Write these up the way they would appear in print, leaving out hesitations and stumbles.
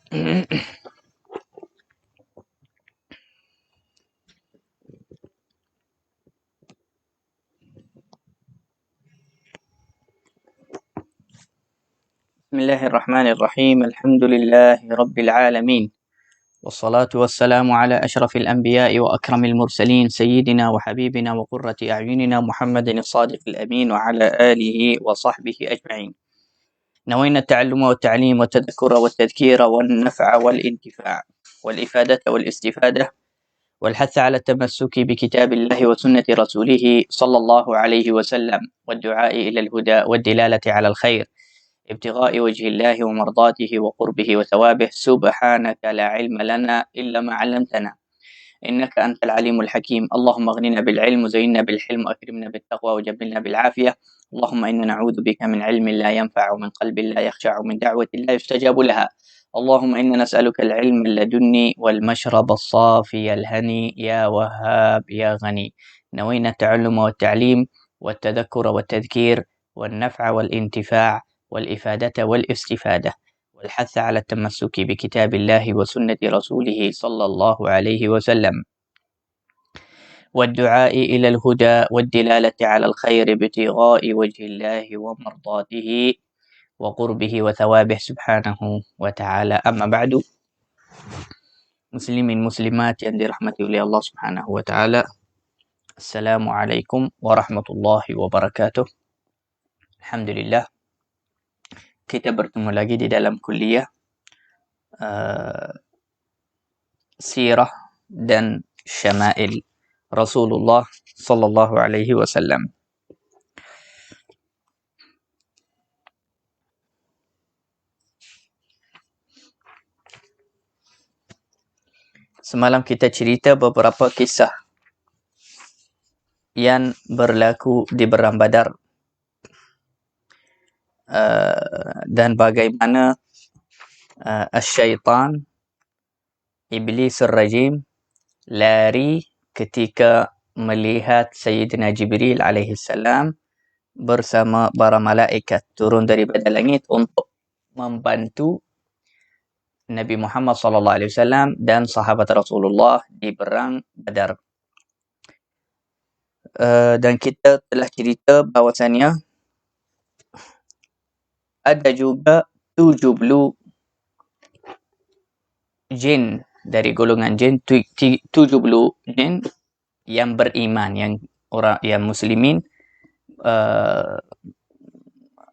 بسم الله الرحمن الرحيم. الحمد لله رب العالمين، والصلاة والسلام على أشرف الأنبياء وأكرم المرسلين، سيدنا وحبيبنا وقرة أعيننا محمد الصادق الأمين وعلى آله وصحبه أجمعين. نوينا التعلم والتعليم والتذكر والتذكير والنفع والانتفاع والإفادة والاستفادة والحث على التمسك بكتاب الله وسنة رسوله صلى الله عليه وسلم، والدعاء إلى الهدى والدلالة على الخير، ابتغاء وجه الله ومرضاته وقربه وثوابه. سبحانك لا علم لنا إلا ما علمتنا إنك أنت العليم الحكيم. اللهم اغننا بالعلم وزينا بالحلم وأكرمنا بالتقوى وجملنا بالعافية. اللهم إنا نعوذ بك من علم لا ينفع ومن قلب لا يخشع ومن دعوة لا يستجاب لها. اللهم إنا نسألك العلم اللدني والمشرب الصافي الهني يا وهاب يا غني. نوينا التعلم والتعليم والتذكر والتذكير والنفع والانتفاع والإفادة والاستفادة والحث على التمسك بكتاب الله وسنة رسوله صلى الله عليه وسلم، والدعاء إلى الهدى والدلالة على الخير، ابتغاء وجه الله ومرضاته وقربه وثوابه سبحانه وتعالى. أما بعد، muslimin muslimat yang dirahmati oleh Allah Subhanahu wa taala. Assalamualaikum warahmatullahi wabarakatuh. Alhamdulillah, kita bertemu lagi di dalam kuliah sirah dan syama'il Rasulullah sallallahu alaihi wasallam. Semalam kita cerita beberapa kisah yang berlaku di Perang Badar, dan bagaimana syaitan, iblis ar-rajim, lari ketika melihat Sayyidina Jibril alaihi salam bersama para malaikat turun daripada langit untuk membantu Nabi Muhammad sallallahu alaihi wasallam dan sahabat Rasulullah di Perang Badar. Dan kita telah cerita bahawasanya ada juga 70 jin dari golongan jin, 70 jin yang beriman, yang orang yang muslimin,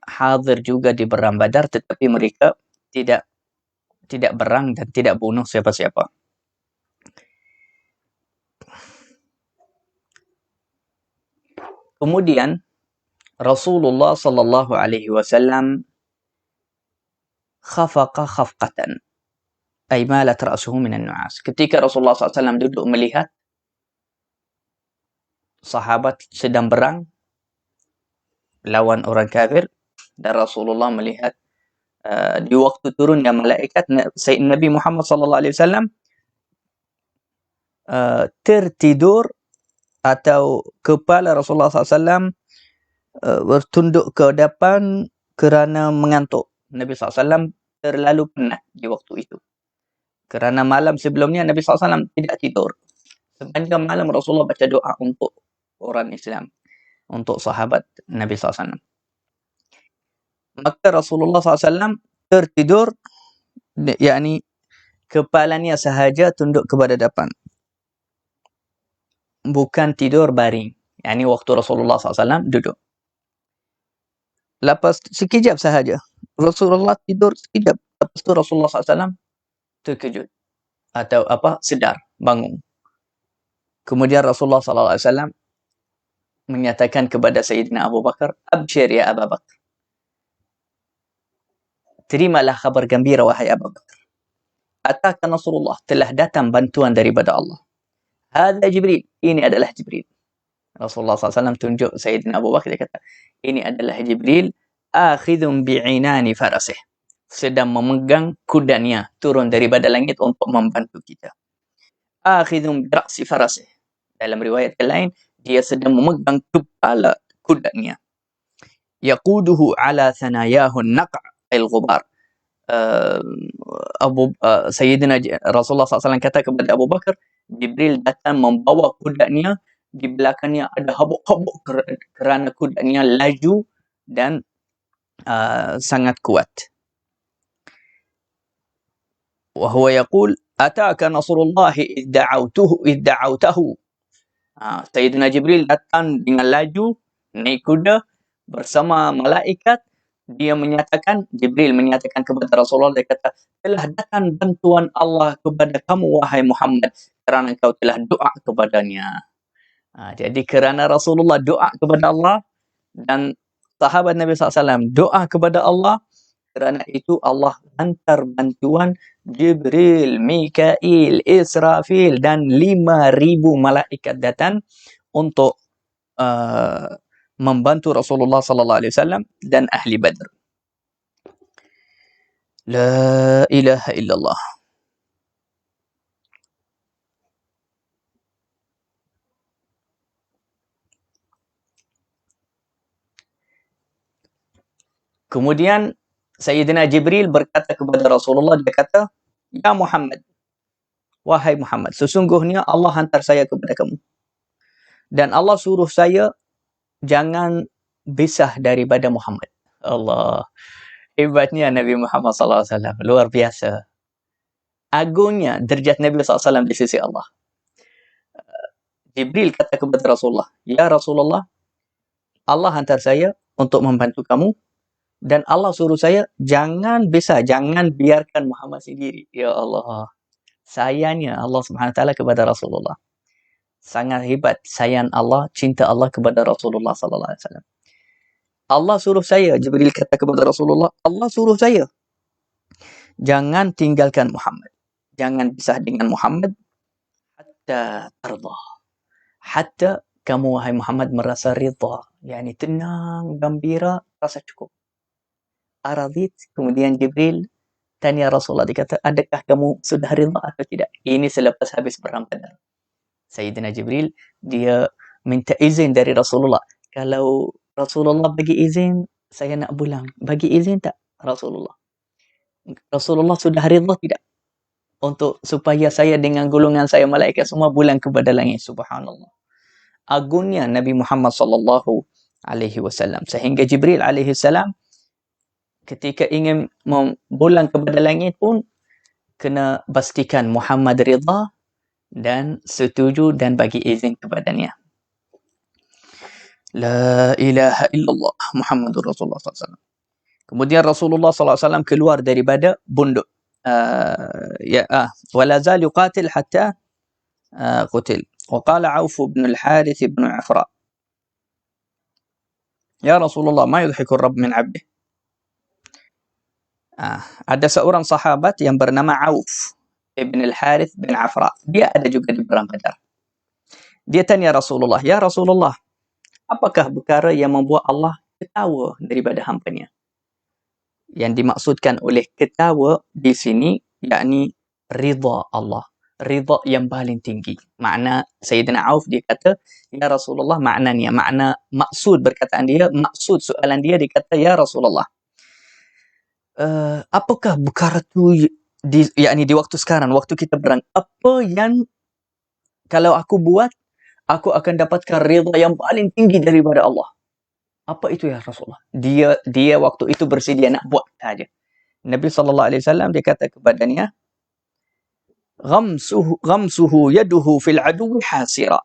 hadir juga di Perang Badar, tetapi mereka tidak berang dan tidak bunuh siapa-siapa. Kemudian Rasulullah sallallahu alaihi wasallam khafaqa khafqatan, ay malat ra'suhu minan nu'as. Ketika Rasulullah SAW duduk melihat sahabat sedang berang lawan orang kafir, dan Rasulullah melihat di waktu turunnya malaikat, Nabi Muhammad sallallahu alaihi wasallam tertidur, atau kepala Rasulullah SAW bertunduk ke depan kerana mengantuk. Nabi SAW terlalu penat di waktu itu. Kerana malam sebelumnya Nabi SAW tidak tidur. Sepanjang malam Rasulullah baca doa untuk orang Islam, untuk sahabat Nabi SAW. Maka Rasulullah SAW tertidur, yakni kepalanya sahaja tunduk kepada depan, bukan tidur baring. Yakni waktu Rasulullah SAW duduk. Lepas sekejap sahaja Rasulullah tidur sekejap, lepas tu Rasulullah SAW terkejut atau sedar, bangun. Kemudian Rasulullah SAW menyatakan kepada Sayyidina Abu Bakar, "Abshir ya Abu Bakar." Terimalah kabar gembira wahai Abu Bakar. Atakan Rasulullah, telah datang bantuan daripada Allah. Hadza Jibril, ini adalah Jibril. Rasulullah SAW tunjuk Sayyidina Abu Bakar, dia kata, ini adalah Jibril, akhidhum bi'inani farasih, sedang memegang kudanya turun daripada langit untuk membantu kita. Akhidhum bira'si farasih, dalam riwayat yang lain, dia sedang memegang kepala kudanya. Yaquduhu ala thanayahu naqa' al-ghubar, uh, Sayyidina Rasulullah SAW kata kepada Abu Bakar, Jibril datang membawa kudanya, di belakangnya ada habuk-habuk kerana kudanya laju dan sangat kuat. وهو يقول أتاك نصر الله إذ دعوته. Sayyidina Jibril datang dengan laju, naik kuda bersama malaikat. Jibril menyatakan kepada Rasulullah, dia kata, telah datang bantuan Allah kepada kamu, wahai Muhammad, kerana kau telah doa kepadanya. Jadi kerana Rasulullah doa kepada Allah dan sahabat Nabi SAW doa kepada Allah, kerana itu Allah hantar bantuan Jibril, Mikail, Israfil dan 5,000 malaikat datang untuk membantu Rasulullah sallallahu alaihi wasallam dan ahli Badr. La ilaha illallah. Kemudian Sayyidina Jibril berkata kepada Rasulullah, dia kata, Ya Muhammad, wahai Muhammad, sesungguhnya Allah hantar saya kepada kamu. Dan Allah suruh saya jangan pisah daripada Muhammad. Allah. Hebatnya Nabi Muhammad SAW. Luar biasa. Agungnya derajat Nabi SAW di sisi Allah. Jibril kata kepada Rasulullah, Ya Rasulullah, Allah hantar saya untuk membantu kamu. Dan Allah suruh saya, jangan biarkan Muhammad sendiri. Ya Allah. Sayangnya Allah SWT kepada Rasulullah. Sangat hebat sayang Allah, cinta Allah kepada Rasulullah SAW. Allah suruh saya, Jibril kata kepada Rasulullah, Allah suruh saya, jangan tinggalkan Muhammad. Jangan pisah dengan Muhammad. Hatta tardah. Hatta kamu, wahai Muhammad, merasa rida. Yani tenang, gembira, rasa cukup. Aradit, kemudian Jibril tanya Rasulullah, dikata, adakah kamu sudah rida atau tidak? Ini selepas habis perang Badar. Sayyidina Jibril, dia minta izin dari Rasulullah. Kalau Rasulullah bagi izin, saya nak pulang. Bagi izin tak Rasulullah? Rasulullah sudah rida tidak? Untuk supaya saya dengan golongan saya malaikat semua pulang kepada langit. Subhanallah. Agungnya Nabi Muhammad sallallahu alaihi wasallam. Sehingga Jibril alaihi salam ketika ingin pulang kepada langit pun kena pastikan Muhammad rida dan setuju dan bagi izin kepadanya. La ilaha illallah Muhammadur Rasulullah SAW. Kemudian Rasulullah SAW keluar daripada bunduk. Wala zal yuqatil hatta qutil. وقال عوف بن الحارث بن عفراء Ya Rasulullah, ma yudhiku Rabb min abdih. Ada seorang sahabat yang bernama Auf ibn al-Harith bin Afra. Dia ada juga di perang Badar. Dia tanya Rasulullah, Ya Rasulullah, apakah perkara yang membuat Allah ketawa daripada hamba-Nya? Yang dimaksudkan oleh ketawa di sini, yakni ridha Allah. Ridha yang paling tinggi. Makna Sayyidina Auf dia kata, Ya Rasulullah, maksud perkataan dia, maksud soalan dia, dia kata, Ya Rasulullah, apakah perkara tu yakni di waktu sekarang, waktu kita berang, apa yang kalau aku buat, aku akan dapatkan ridha yang paling tinggi daripada Allah? Apa itu ya Rasulullah? Dia waktu itu bersedia nak buat saja. Nabi SAW dia kata kepadanya, ghamsuhu yaduhu fil aduwi hasira.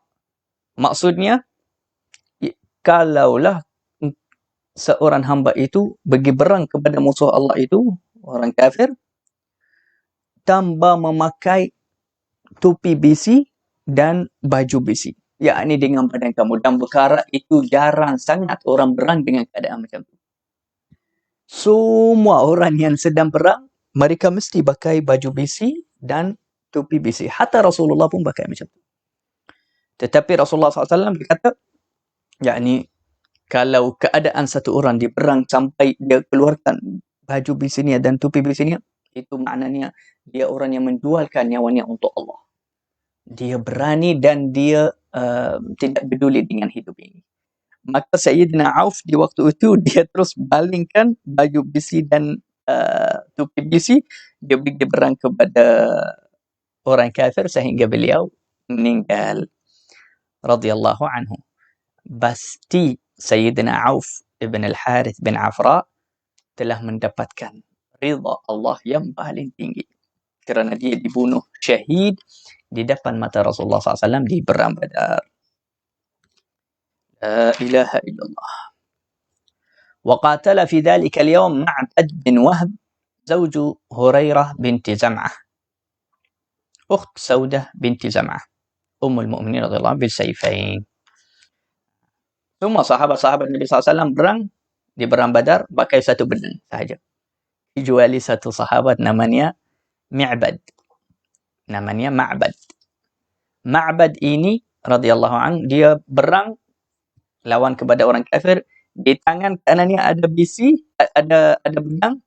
Maksudnya, kalaulah seorang hamba itu pergi berang kepada musuh Allah itu, orang kafir, tanpa memakai topi besi dan baju besi. Yakni dengan badan kamu. Dan perkara itu jarang sangat orang berang dengan keadaan macam itu. Semua orang yang sedang perang, mereka mesti pakai baju besi dan topi besi. Hatta Rasulullah pun pakai macam itu. Tetapi Rasulullah SAW berkata, yakni kalau keadaan satu orang dia perang sampai dia keluarkan baju besinya dan topi besinya, itu maknanya dia orang yang menjualkan nyawanya untuk Allah. Dia berani dan dia tidak peduli dengan hidup ini. Maka Sayyidina Auf di waktu itu dia terus balingkan baju besi dan tupi besi, dia beri berang kepada orang kafir sehingga beliau meninggal radhiyallahu anhu. Pasti Sayyidina Auf ibn al-Harith bin Afra telah mendapatkan ridha Allah yang paling tinggi kerana dia dibunuh syahid di depan mata Rasulullah SAW di Perang Badar. La ilaha illallah. وقاتل في ذلك اليوم معبد بن وهب زوج هريرة بنت زمعة أخت سودة بنت زمعة أم المؤمنين رضي الله عنها بالسيفين. Semua sahabat-sahabat Nabi SAW berang di Perang Badar pakai satu pedang sahaja. Kecuali satu sahabat namanya Mi'bad. Namanya Ma'bad. Ma'bad ini radhiyallahu anhu dia berang lawan kepada orang kafir. Di tangan kanannya ada besi, ada pedang.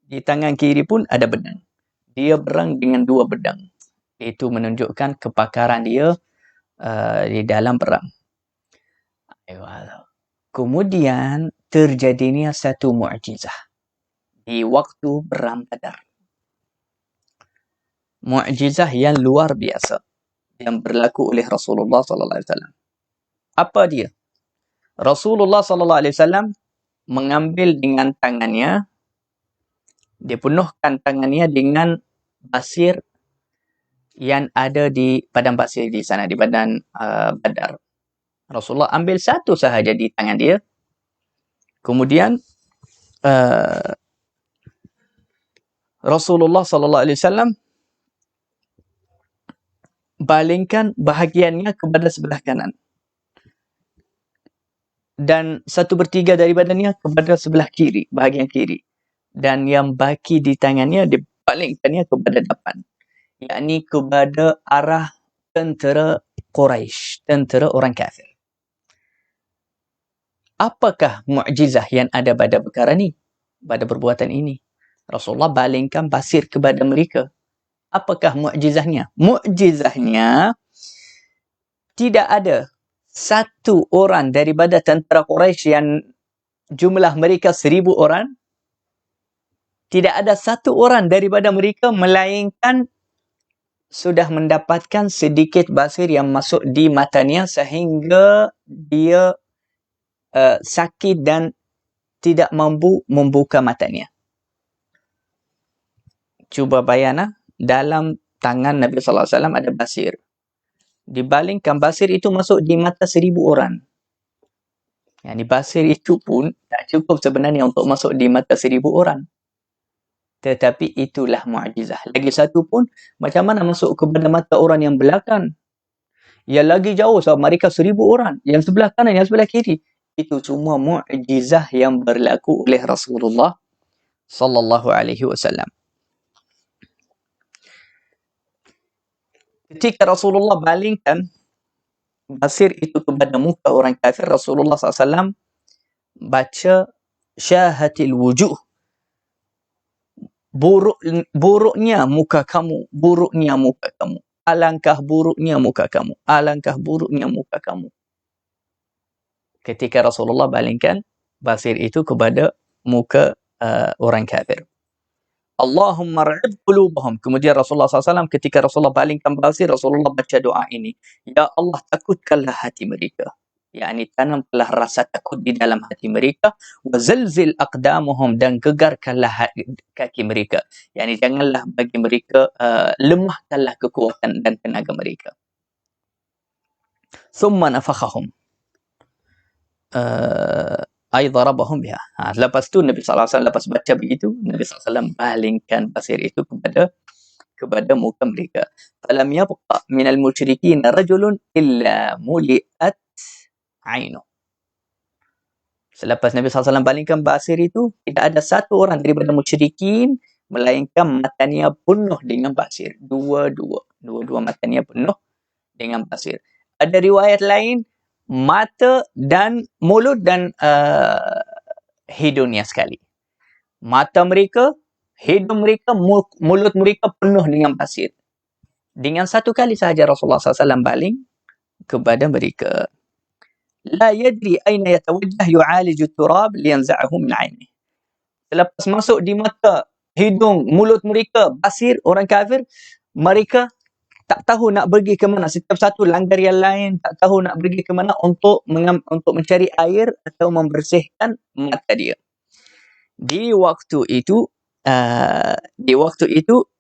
Di tangan kiri pun ada pedang. Dia berang dengan dua pedang. Itu menunjukkan kepakaran dia di dalam perang. Kemudian terjadinya satu mukjizah di waktu Perang Badar. Mukjizah yang luar biasa yang berlaku oleh Rasulullah SAW. Apa dia? Rasulullah SAW mengambil dengan tangannya, dia penuhkan tangannya dengan pasir yang ada di padang pasir di sana, di padang Badar. Rasulullah ambil satu sahaja di tangan dia. Kemudian Rasulullah SAW balingkan bahagiannya kepada sebelah kanan. Dan 1/3 dari badannya kepada sebelah kiri, bahagian kiri. Dan yang baki di tangannya dipalingkannya kepada depan. Yakni kepada arah tentera Quraisy, tentera orang kafir. Apakah mukjizah yang ada pada perkara ini? Pada perbuatan ini? Rasulullah balingkan pasir kepada mereka. Apakah mukjizahnya? Mukjizahnya tidak ada satu orang daripada tentera Quraisy yang jumlah mereka 1000 orang. Tidak ada satu orang daripada mereka melainkan sudah mendapatkan sedikit basir yang masuk di matanya sehingga dia sakit dan tidak mampu membuka matanya. Cuba bayangkan, dalam tangan Nabi SAW ada basir. Dibalingkan basir itu masuk di mata 1000 orang. Yani basir itu pun tak cukup sebenarnya untuk masuk di mata 1000 orang. Tetapi itulah mukjizah. Lagi satu pun, macam mana masuk kepada mata orang yang belakang? Yang lagi jauh, so mereka 1000 orang. Yang sebelah kanan, yang sebelah kiri. Itu semua mukjizah yang berlaku oleh Rasulullah sallallahu alaihi wasallam. Ketika Rasulullah balingkan basir itu kepada muka orang kafir, Rasulullah SAW baca syahatil wujuh. Buruknya muka kamu, buruknya muka kamu. Alangkah buruknya muka kamu, alangkah buruknya muka kamu. Ketika Rasulullah balingkan basir itu kepada muka orang kafir. Allahumma ra'ib qulubahum. Kemudian Rasulullah SAW ketika Rasulullah balingkan basir, Rasulullah baca doa ini. Ya Allah, takutkanlah hati mereka. yakni tanamkanlah rasa takut di dalam hati mereka, wa zalzil aqdamuhum, dan gegarkanlah kaki mereka, yakni janganlah bagi mereka lemahkanlah kekuatan dan tenaga mereka. Thumma nafakhahum ay darabahum biha. Lepas tu Nabi SAW lepas baca begitu, Nabi SAW balingkan pasir itu kepada muka mereka. Falam yabqa minal musyrikin rajulun illa muli'at ainu. Selepas Nabi SAW balingkan pasir itu, tidak ada satu orang daripada musyrikin melainkan matanya penuh dengan pasir. Dua matanya penuh dengan pasir. Ada riwayat lain, mata dan mulut dan hidungnya sekali. Mata mereka, hidung mereka, mulut mereka penuh dengan pasir. Dengan satu kali sahaja Rasulullah SAW baling kepada mereka. La yadri aina yatawajjah yu'aliju turab liyanza'ahu min 'ainihi. Selepas masuk di mata, hidung, mulut mereka, basir, orang kafir, mereka tak tahu nak pergi ke mana. Setiap satu langgar yang lain, tak tahu nak pergi ke mana untuk mencari air atau membersihkan mata dia. Di waktu itu,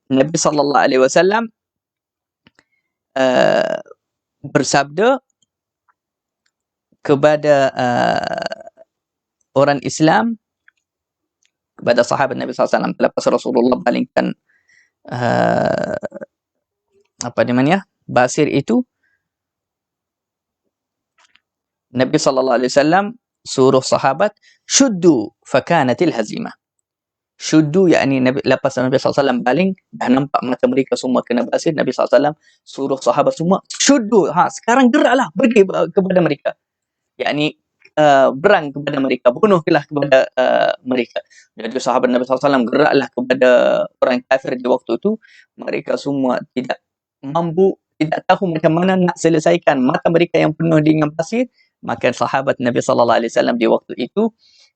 Nabi sallallahu alaihi wasallam bersabda kepada orang Islam, kepada sahabat Nabi sallallahu alaihi wasallam lepas Rasulullah palingkan basir itu, Nabi sallallahu alaihi wasallam suruh sahabat syuddu fakanatil hazimah. Syuddu yakni lepas Nabi sallallahu alaihi wasallam baling, dah nampak mata mereka semua kena basir, Nabi sallallahu alaihi wasallam suruh sahabat semua syuddu, sekarang geraklah pergi kepada mereka. Yakni berang kepada mereka, bunuhlah kepada mereka. Jadi sahabat Nabi sallallahu alaihi wasallam geraklah kepada orang kafir di waktu itu. Mereka semua tidak mampu, tidak tahu macam mana nak selesaikan mata mereka yang penuh dengan pasir. Maka sahabat Nabi sallallahu alaihi wasallam di waktu itu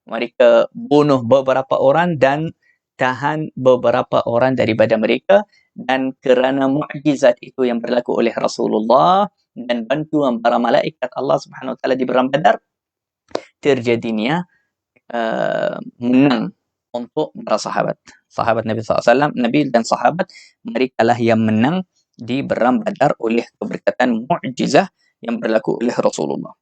mereka bunuh beberapa orang dan tahan beberapa orang daripada mereka, dan kerana mukjizat itu yang berlaku oleh Rasulullah dan bantuan para malaikat Allah Subhanahu wa taala di Perang Badar, terjadinya menang untuk para sahabat Nabi SAW, Nabi dan sahabat, mereka lah yang menang di Perang Badar oleh keberkatan mukjizah yang berlaku oleh Rasulullah.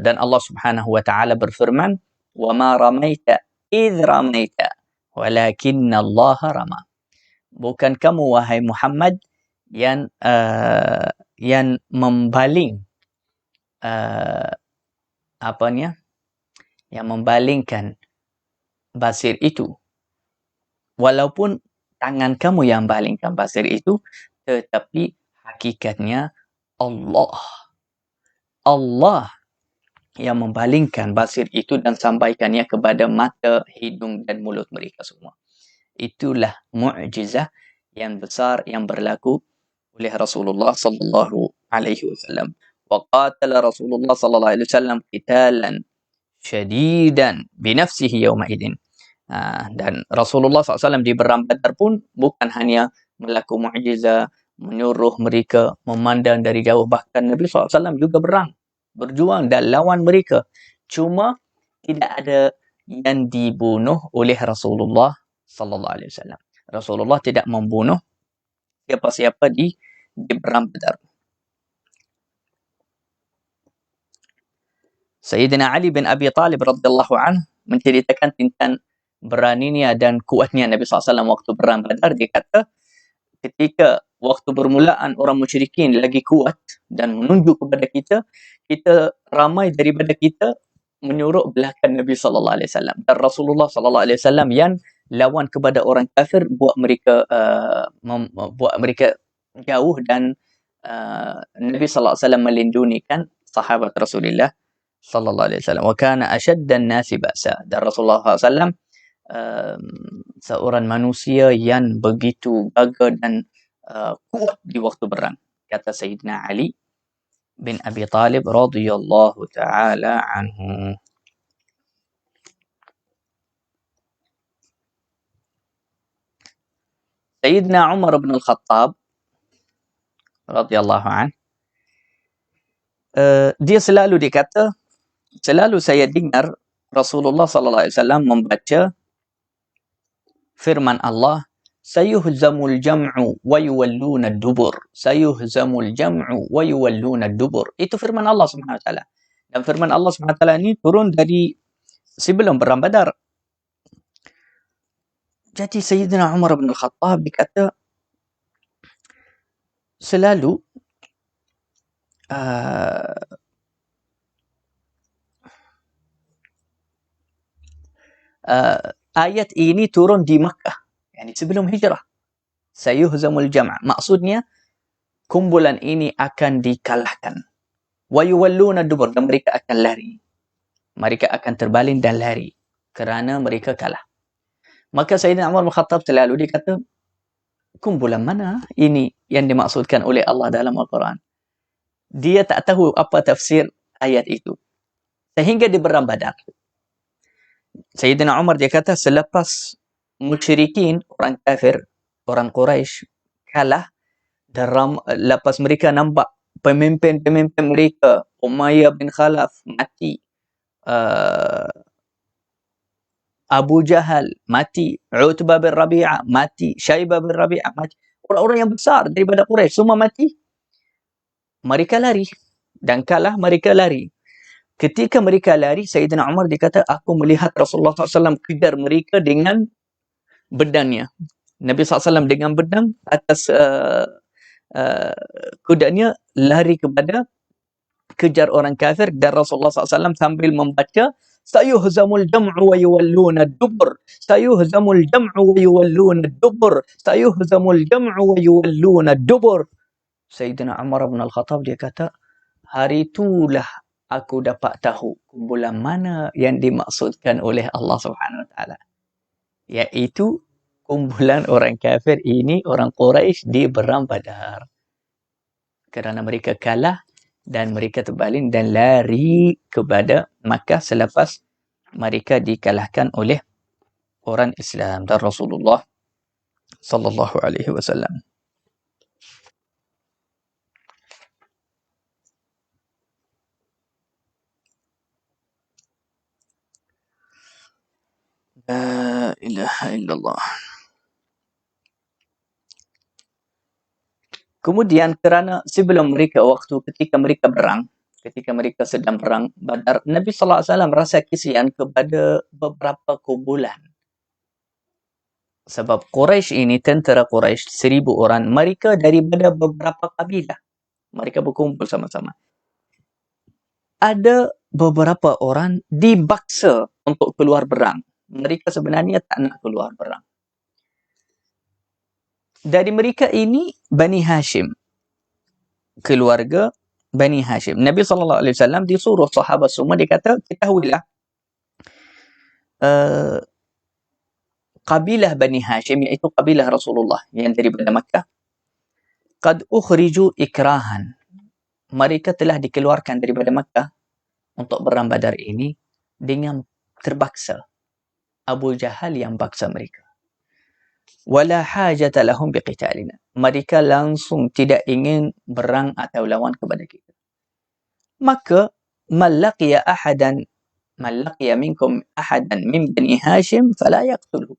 Dan Allah Subhanahu wa taala berfirman, "Wa ma ramaita idh ramaita walakinna Allah rama." Bukan kamu wahai Muhammad yang membaling yang membalingkan basir itu, walaupun tangan kamu yang balingkan basir itu, tetapi hakikatnya Allah yang membalingkan basir itu dan sampaikannya kepada mata, hidung dan mulut mereka semua. Itulah mukjizah yang besar yang berlaku oleh Rasulullah sallallahu alaihi wasallam. Wa qatala Rasulullah sallallahu alaihi wasallam qitalan syadidan bi nafsihi yawma idin. Dan Rasulullah SAW di Perang Badar pun bukan hanya melakukan mukjizah, menyuruh mereka memandang dari jauh, bahkan Nabi SAW juga berjuang dan lawan mereka. Cuma tidak ada yang dibunuh oleh Rasulullah sallallahu alaihi wasallam. Rasulullah tidak membunuh siapa-siapa di Perang Badar. Sayyidina Ali bin Abi Talib radhiyallahu anhu menceritakan tentang beraninya dan kuatnya Nabi SAW waktu Perang Badar. Dia kata, ketika waktu permulaan orang musyrikin lagi kuat dan menunjuk kepada kita ramai daripada kita menyuruh belakang Nabi sallallahu alaihi wasallam, dan Rasulullah sallallahu alaihi wasallam yang lawan kepada orang kafir, buat mereka jauh, dan Nabi sallallahu alaihi wasallam melindungikan sahabat Rasulullah sallallahu alaihi wasallam. Wa kana ashaddan nasi ba'sa. Dan Rasulullah sallallahu alaihi wasallam seorang manusia yang begitu gagah dan kuat di waktu perang. Kata Sayyidina Ali bin Abi Talib radhiyallahu taala anhu. Sayyidina Umar bin Al-Khattab radhiyallahu anhu, dia selalu saya dengar Rasulullah sallallahu alaihi wasallam membaca firman Allah, sayuhzamul jam'u wa yuwalluna ad-dubur. Sayuhzamul jam'u wa yuwalluna ad-dubur. Itu firman Allah Subhanahu wa taala. Dan firman Allah Subhanahu wa taala ini turun dari sebelum Perang Badar. Jadi Sayyidina Umar bin Al-Khattab berkata, selalu ayat ini turun di Makkah, yani sebelum hijrah. Sayuhzamul jam', maksudnya kumpulan ini akan dikalahkan. Wa yuwalluna dubur, dan mereka akan lari. Mereka akan terbaling dan lari kerana mereka kalah. Maka Sayyidina Umar bin Khattab selalu dikata, kumpulan mana ini yang dimaksudkan oleh Allah dalam Al-Quran? Dia tak tahu apa tafsir ayat itu. Sehingga di Perang Badar, Sayyidina Umar dia kata selepas musyrikin, orang kafir, orang Quraisy kalah, dan lepas mereka nampak pemimpin-pemimpin mereka, Umayyah bin Khalaf mati, uh, Abu Jahal mati, Utbah bin Rabi'ah mati, Syaibah bin Rabi'ah mati. Orang-orang yang besar daripada Quraisy semua mati. Mereka lari. Dan kalah, mereka lari. Ketika mereka lari, Sayyidina Umar dikata, aku melihat Rasulullah SAW kejar mereka dengan bedangnya. Nabi SAW dengan bedang atas uh, kudanya lari kejar orang kafir, dan Rasulullah SAW sambil membaca sayuhzamul jam'u wa yuwalluna ad-dubur, sayuhzamul jam'u wa yuwalluna ad-dubur, sayuhzamul jam'u wa yuwalluna ad-dubur. Sayyidina Umar bin Al-Khattab dia kata, hari itulah aku dapat tahu kumpulan mana yang dimaksudkan oleh Allah Subhanahu Wa Taala, iaitu kumpulan orang kafir ini, orang Quraisy di Perang Badar. Kerana mereka kalah dan mereka terbaling dan lari kepada Makkah selepas mereka dikalahkan oleh orang Islam dan Rasulullah sallallahu alaihi wasallam. La ilaha illallah. Kemudian kerana sebelum mereka, ketika mereka sedang perang Badar, Nabi sallallahu alaihi wasallam rasa kesian kepada beberapa kumpulan. Sebab Quraisy ini, tentera Quraisy 1000 orang, mereka daripada beberapa kabilah. Mereka berkumpul sama-sama. Ada beberapa orang dibaksa untuk keluar perang. Mereka sebenarnya tak nak keluar perang. Dari mereka ini Bani Hashim, keluarga Bani Hashim. Nabi SAW disuruh sahabat semua, dia kata, ketahuilah, kabilah Bani Hashim, iaitu kabilah Rasulullah yang daripada Makkah, qad ukhriju ikrahan, mereka telah dikeluarkan daripada Makkah untuk perang Badar ini dengan terpaksa. Abu Jahal yang paksa mereka. Wala hajata lahum biqitalina, mereka langsung tidak ingin berang atau lawan kepada kita. Maka malaqiya minkum ahadan min Bani Hashim fala yaqtulhu,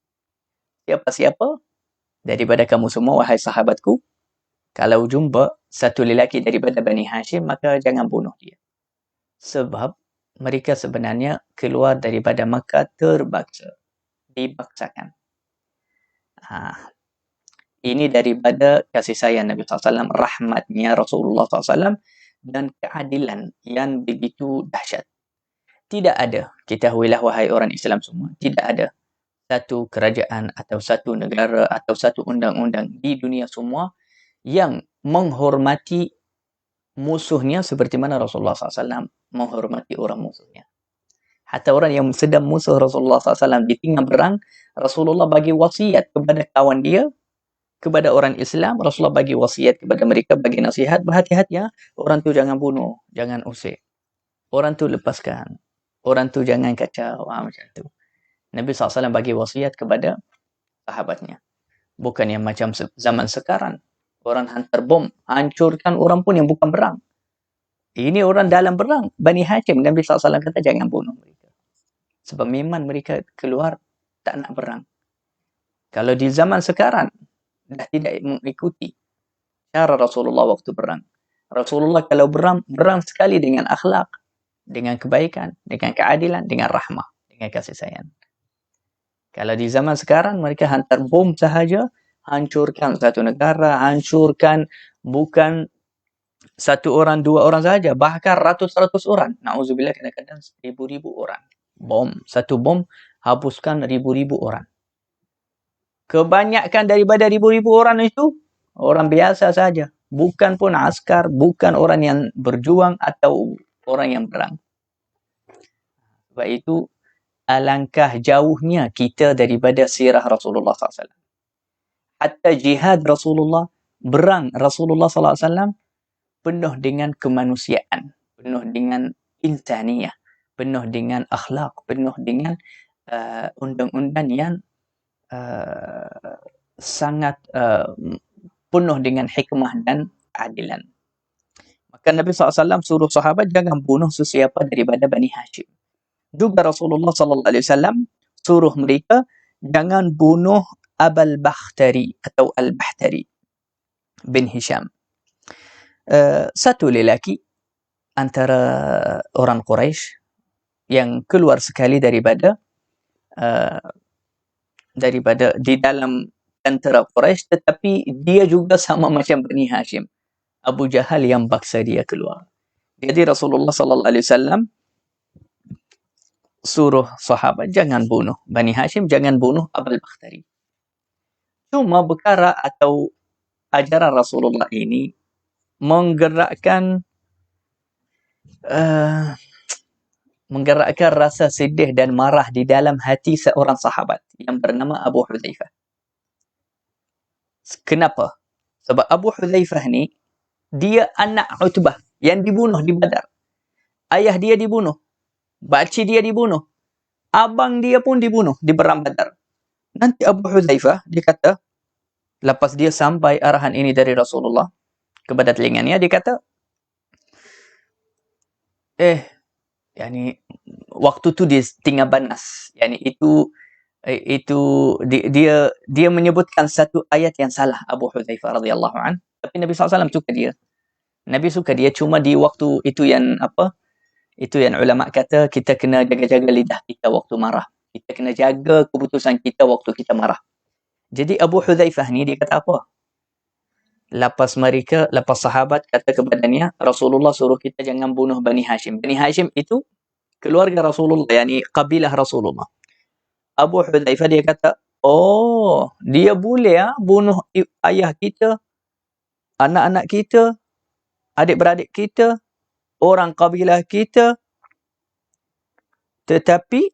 siapa-siapa daripada kamu semua, wahai sahabatku, kalau jumpa satu lelaki daripada Bani Hashim, maka jangan bunuh dia. Sebab mereka sebenarnya keluar daripada Makkah terpaksa, dipaksakan. Ini daripada kasih sayang Nabi SAW, rahmatnya Rasulullah SAW, dan keadilan yang begitu dahsyat. Tidak ada, ketahuilah wahai orang Islam semua, tidak ada satu kerajaan atau satu negara atau satu undang-undang di dunia semua yang menghormati musuhnya seperti mana Rasulullah SAW menghormati orang musuhnya. Hatta orang yang sedang musuh Rasulullah SAW di tengah perang, Rasulullah bagi wasiat kepada kawan dia, kepada orang Islam, Rasulullah bagi wasiat kepada mereka, bagi nasihat, berhati-hati ya, orang tu jangan bunuh, jangan usik, orang tu lepaskan, orang tu jangan kacau, macam tu. Nabi SAW bagi wasiat kepada sahabatnya. Bukan yang macam zaman sekarang, orang hantar bom, hancurkan orang pun yang bukan perang. Ini orang dalam perang, Bani Hashim, Nabi SAW kata jangan bunuh mereka. Sebab memang mereka keluar tak nak perang. Kalau di zaman sekarang, dah tidak mengikuti cara Rasulullah waktu perang. Rasulullah kalau berang sekali dengan akhlak, dengan kebaikan, dengan keadilan, dengan rahmah, dengan kasih sayang. Kalau di zaman sekarang, mereka hantar bom sahaja, hancurkan satu negara, hancurkan bukan satu orang, dua orang sahaja, bahkan ratus-ratus orang. Na'udzubillah, kadang-kadang ribu-ribu orang. Satu bom hapuskan ribu-ribu orang. Kebanyakan daripada ribu-ribu orang itu orang biasa saja, bukan pun askar, bukan orang yang berjuang atau orang yang perang. Sebab itu alangkah jauhnya kita daripada sirah Rasulullah SAW. Hatta jihad Rasulullah, berang Rasulullah SAW penuh dengan kemanusiaan, penuh dengan insaniyah, penuh dengan akhlak, penuh dengan undang-undang yang sangat penuh dengan hikmah dan keadilan. Maka Nabi SAW suruh sahabat jangan bunuh sesiapa daripada Bani Hashim. Juga Rasulullah SAW suruh mereka jangan bunuh Abul Bakhtari atau Al-Bakhtari bin Hisham. Satu lelaki antara orang Quraisy yang keluar sekali daripada di dalam tentera Quraisy, tetapi dia juga sama macam Bani Hashim. Abu Jahal yang paksa dia keluar. Jadi Rasulullah SAW suruh sahabat jangan bunuh Bani Hashim, jangan bunuh Abul Bakhtari. Cuma perkara atau ajaran Rasulullah ini menggerakkan rasa sedih dan marah di dalam hati seorang sahabat yang bernama Abu Hudzaifah. Kenapa? Sebab Abu Hudzaifah ni dia anak Utbah yang dibunuh di Badar. Ayah dia dibunuh, pakcik dia dibunuh, abang dia pun dibunuh di Perang Badar. Nanti Abu Hudzaifah dia kata, lepas dia sampai arahan ini dari Rasulullah kepada telinganya, dia kata, yani waktu tu dia tinggal banas. Yani itu dia menyebutkan satu ayat yang salah, Abu Hudzaifah radhiyallahu an. Tapi Nabi SAW suka dia. Nabi suka dia, cuma di waktu itu yang itu yang ulama kata kita kena jaga-jaga lidah kita waktu marah. Kita kena jaga keputusan kita waktu kita marah. Jadi Abu Hudzaifah ni dia kata apa? Lepas sahabat kata kepadanya, Rasulullah suruh kita jangan bunuh Bani Hashim. Bani Hashim itu keluarga Rasulullah, yani kabilah Rasulullah. Abu Hudzaifah dia kata, oh, dia boleh bunuh ayah kita, anak-anak kita, adik-beradik kita, orang kabilah kita, tetapi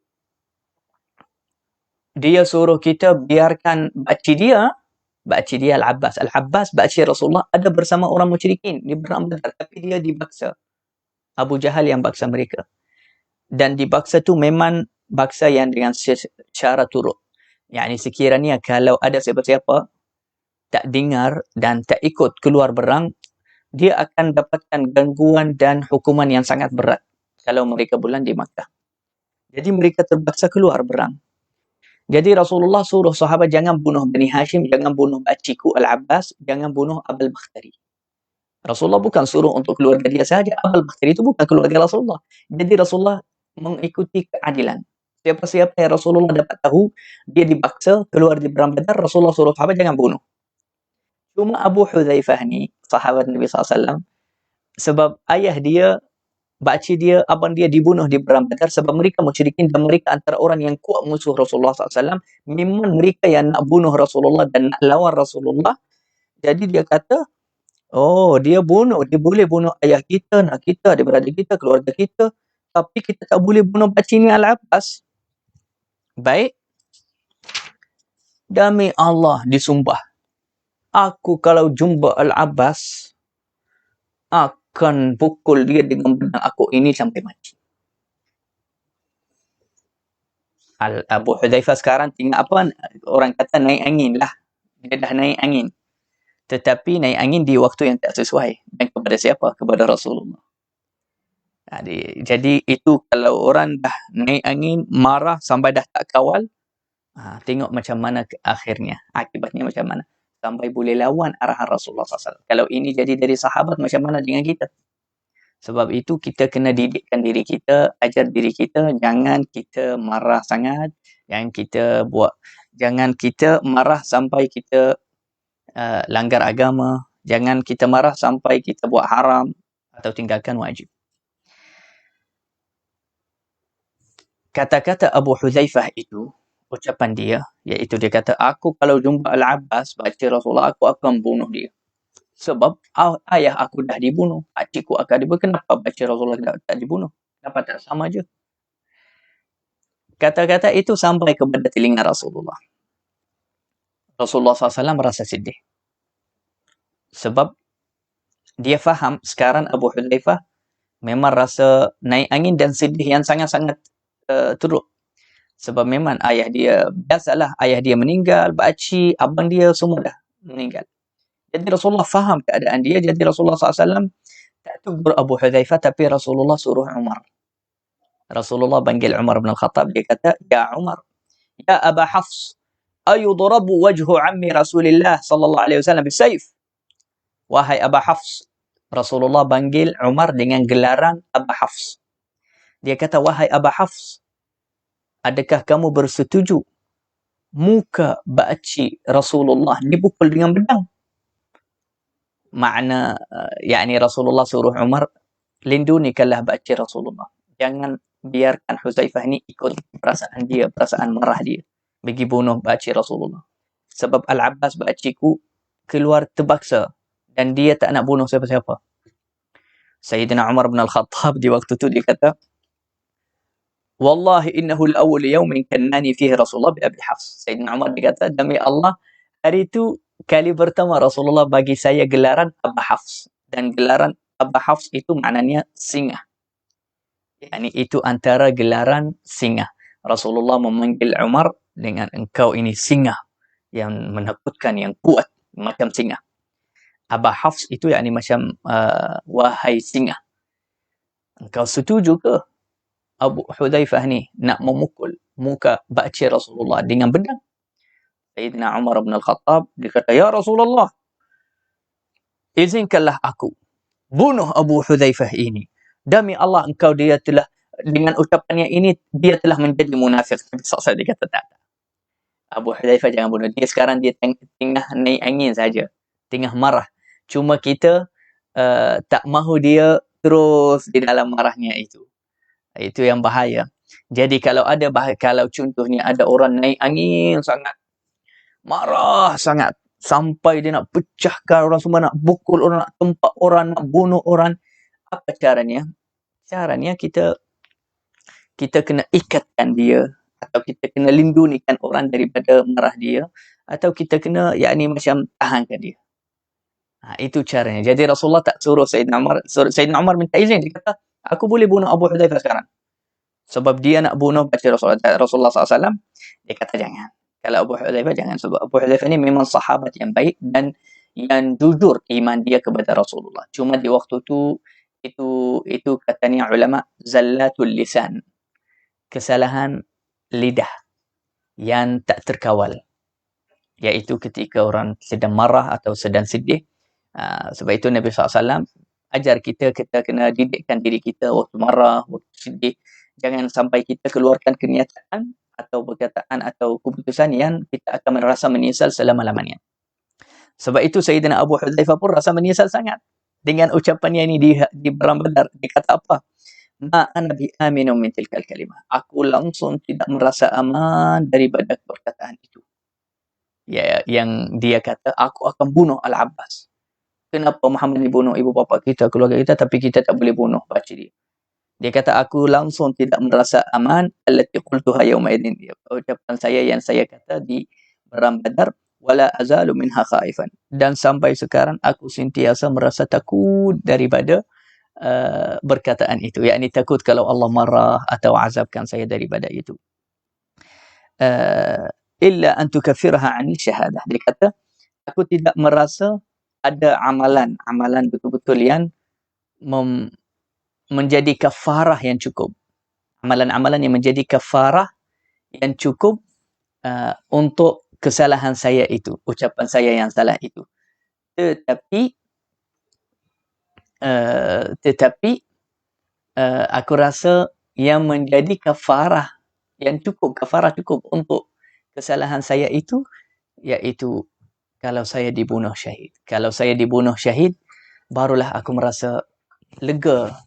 dia suruh kita biarkan pakcik dia Al-Abbas. Al-Abbas, pakcik Rasulullah, ada bersama orang musyrikin di Perang Badar, tapi dia dibaksa. Abu Jahal yang baksa mereka. Dan dibaksa tu memang baksa yang dengan secara turut. Yani sekiranya kalau ada siapa-siapa tak dengar dan tak ikut keluar berang, dia akan dapatkan gangguan dan hukuman yang sangat berat kalau mereka bulan di Makkah. Jadi mereka terpaksa keluar berang. Jadi Rasulullah suruh sahabat jangan bunuh Bani Hashim, jangan bunuh pakcikku Al-Abbas, jangan bunuh Abul Bakhtari. Rasulullah bukan suruh untuk keluarga dia sahaja. Abul Bakhtari itu bukan keluarga Rasulullah. Jadi Rasulullah mengikuti keadilan. Siapa-siapa yang Rasulullah dapat tahu dia dipaksa keluar di Perang Badar, Rasulullah suruh sahabat jangan bunuh. Cuma Abu Hudzaifah ni, sahabat Nabi SAW, sebab ayah dia, pakcik dia, abang dia dibunuh di Perang Badar sebab mereka musyrikin dan mereka antara orang yang kuat musuh Rasulullah SAW. Memang mereka yang nak bunuh Rasulullah dan nak lawan Rasulullah. Jadi dia kata, oh, dia boleh bunuh ayah kita, anak kita, adik-beradik kita, keluarga kita, tapi kita tak boleh bunuh pakcik ni Al-Abbas. Baik. Demi Allah disumpah, aku kalau jumpa Al-Abbas akan pukul dia dengan pedang aku ini sampai mati. Abu Hudzaifah sekarang tinggal apa? Orang kata naik angin lah. Dia dah naik angin. Tetapi naik angin di waktu yang tak sesuai. Dan kepada siapa? Kepada Rasulullah. Jadi itu kalau orang dah naik angin, marah sampai dah tak kawal, tengok macam mana akhirnya. Akibatnya macam mana. Sampai boleh lawan arahan Rasulullah SAW. Kalau ini jadi dari sahabat, macam mana dengan kita? Sebab itu kita kena didikkan diri kita, ajar diri kita, jangan kita marah sangat, jangan kita marah sampai kita langgar agama, jangan kita marah sampai kita buat haram atau tinggalkan wajib. Kata-kata Abu Hudzaifah itu, ucapan dia, iaitu dia kata, aku kalau jumpa Al-Abbas, baca Rasulullah, aku akan bunuh dia. Sebab ayah aku dah dibunuh, pakcikku akan dibunuh. Kenapa baca Rasulullah tak dibunuh? Kenapa tak sama je? Kata-kata itu sampai kepada telinga Rasulullah. Rasulullah SAW merasa sedih. Sebab dia faham sekarang Abu Hudzaifah memang rasa naik angin dan sedih yang sangat-sangat teruk. Sebab memang ayah dia, biasalah ayah dia meninggal, pakcik, abang dia semua dah meninggal. Jadi Rasulullah faham keadaan dia. Jadi Rasulullah SAW tak tegur Abu Hudzaifah, tapi Rasulullah suruh Umar. Rasulullah panggil Umar bin Al-Khattab. Dia kata, Ya Umar, Ya Aba Hafs, ayudrabu wajhu ammi Rasulillah sallallahu alaihi wasallam bisayf. Wahai Aba Hafs. Rasulullah panggil Umar dengan gelaran Aba Hafs. Dia kata, wahai Aba Hafs, adakah kamu bersetuju muka bakcik Rasulullah dipukul dengan pedang? Makna, yakni Rasulullah suruh Umar, lindunikanlah bakcik Rasulullah. Jangan biarkan Huzaifah ni ikut perasaan dia, perasaan marah dia, bagi bunuh bakcik Rasulullah. Sebab Al-Abbas bakcikku keluar terpaksa dan dia tak nak bunuh siapa-siapa. Sayyidina Umar bin Al-Khattab di waktu tu dia kata, Wallahi innahu al-awwal yawmin kannani fihi Rasulullah bi Abi Hafs. Sayyidina Umar dia kata, demi Allah, hari itu kali pertama Rasulullah bagi saya gelaran Aba Hafs. Dan gelaran Aba Hafs itu maknanya singa. Yani itu antara gelaran singa. Rasulullah memanggil Umar dengan engkau ini singa yang menakutkan, yang kuat macam singa. Aba Hafs itu yakni macam wahai singa. Engkau setuju ke Abu Hudzaifah ni nak memukul muka bakcik Rasulullah dengan pedang? Sayyidina Umar bin Al-Khattab dia kata, Ya Rasulullah, izinkanlah aku bunuh Abu Hudzaifah ini. Demi Allah, engkau dia telah, dengan ucapannya ini, dia telah menjadi munafik. Saya dia kata, tak. Abu Hudzaifah jangan bunuh. Dia sekarang dia tengah naik angin saja. Tengah marah. Cuma kita tak mahu dia terus di dalam marahnya itu. Itu yang bahaya. Jadi kalau contohnya ada orang naik angin sangat, marah sangat, sampai dia nak pecahkan orang semua, nak pukul orang, nak tempak orang, nak bunuh orang. Apa caranya? Caranya kita kena ikatkan dia, atau kita kena lindungikan orang daripada marah dia, atau kita kena yakni macam tahankan dia. Itu caranya. Jadi Rasulullah tak suruh Sayyidina Umar. Sayyidina Umar minta izin. Dia kata, aku boleh bunuh Abu Hudzaifah sekarang. Sebab dia nak bunuh baca Rasulullah SAW. Dia kata jangan. Kalau Abu Hudzaifah jangan. Sebab Abu Hudzaifah ni memang sahabat yang baik dan yang jujur iman dia kepada Rasulullah. Cuma di waktu tu, itu katanya ulama, zallatul lisan. Kesalahan lidah yang tak terkawal. Iaitu ketika orang sedang marah atau sedang sedih. Sebab itu Nabi SAW ajar kita kena didikkan diri kita waktu marah, waktu sedih. Jangan sampai kita keluarkan kenyataan atau perkataan atau keputusan yang kita akan merasa menyesal selama-lamanya. Sebab itu Sayyidina Abu Hudzaifah pun rasa menyesal sangat dengan ucapannya ini di Perang Badar. Dia kata apa? Ma ana bi aminu min tilkal kalimah. Aku langsung tidak merasa aman daripada perkataan itu. Ya, yang dia kata, aku akan bunuh Al-Abbas. Kenapa Muhammad dibunuh ibu bapa kita, keluarga kita, tapi kita tak boleh bunuh pakcik dia? Dia kata, aku langsung tidak merasa aman. Allati qultuha yawma idin. Ucapan saya yang saya kata di Perang Badar. Wala azalu minha khaifan. Dan sampai sekarang aku sentiasa merasa takut daripada berkataan itu. Yakni takut kalau Allah marah atau azabkan saya daripada itu. Illa an tukaffiraha 'ani syahadah. Dia kata, aku tidak merasa ada amalan betul-betul yang menjadi kafarah yang cukup. Amalan-amalan yang menjadi kafarah yang cukup untuk kesalahan saya itu, ucapan saya yang salah itu. Tetapi aku rasa yang menjadi kafarah yang cukup, kafarah cukup untuk kesalahan saya itu, iaitu kalau saya dibunuh syahid. Kalau saya dibunuh syahid, barulah aku merasa lega.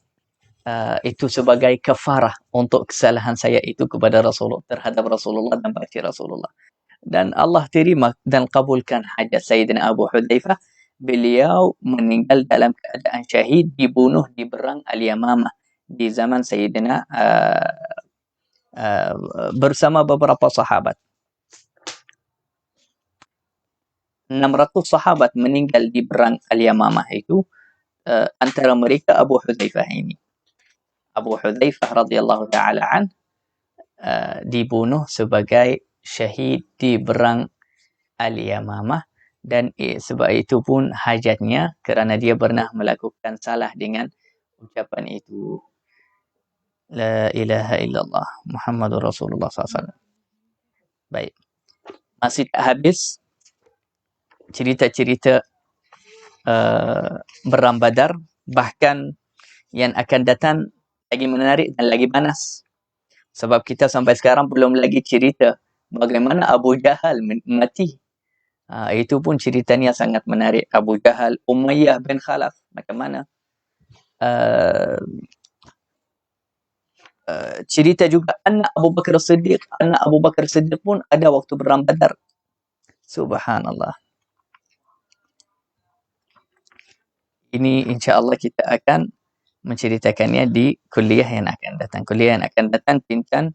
Itu sebagai kafarah untuk kesalahan saya itu kepada Rasulullah, terhadap Rasulullah dan bakcik Rasulullah. Dan Allah terima dan kabulkan hajat Sayyidina Abu Hudzaifah. Beliau meninggal dalam keadaan syahid, dibunuh di Perang Al-Yamamah di zaman Sayyidina bersama beberapa sahabat. 600 sahabat meninggal di Perang Al-Yamamah itu, antara mereka Abu Hudzaifah ini. Abu Hudzaifah radhiyallahu ta'ala an, dibunuh sebagai syahid di berang Al-Yamamah, dan sebab itu pun hajatnya kerana dia pernah melakukan salah dengan ucapan itu, La ilaha illallah Muhammadur Rasulullah SAW. Baik, masih tak habis cerita-cerita Perang Badar, bahkan yang akan datang lagi menarik dan lagi panas. Sebab kita sampai sekarang belum lagi cerita bagaimana Abu Jahal mati. Itu pun ceritanya sangat menarik. Abu Jahal, Umayyah bin Khalaf, macam mana. Cerita juga anak Abu Bakar Siddiq. Anak Abu Bakar Siddiq pun ada waktu Perang Badar. Subhanallah. Ini insya-Allah kita akan menceritakannya di kuliah yang akan datang. Kuliah yang akan datang tentang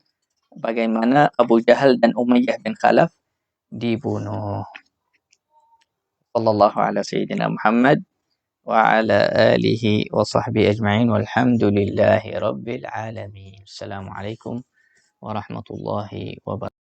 bagaimana Abu Jahal dan Umayyah bin Khalaf dibunuh. Sallallahu ala sayyidina Muhammad wa ala alihi wa sahbihi ajma'in walhamdulillahi rabbil alamin. Assalamualaikum warahmatullahi wabarakatuh.